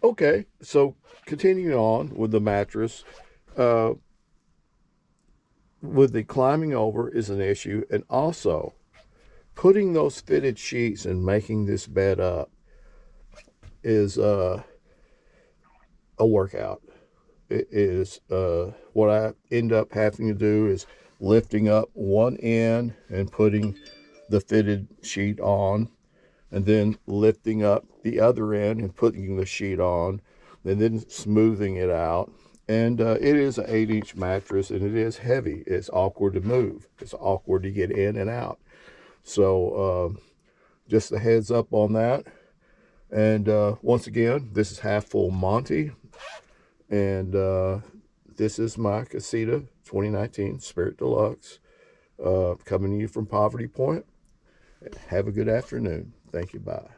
Okay, so continuing on with the mattress, uh, with the climbing over is an issue, and also putting those fitted sheets and making this bed up is a workout. It is what I end up having to do is lifting up one end and putting the fitted sheet on, and then lifting up the other end and putting the sheet on, and then smoothing it out. And it is an 8-inch mattress, and it is heavy. It's awkward to move. It's awkward to get in and out. So just a heads up on that. And once again, this is Half Full Monty, and this is my Casita 2019 Spirit Deluxe, coming to you from Poverty Point. Have a good afternoon. Thank you. Bye.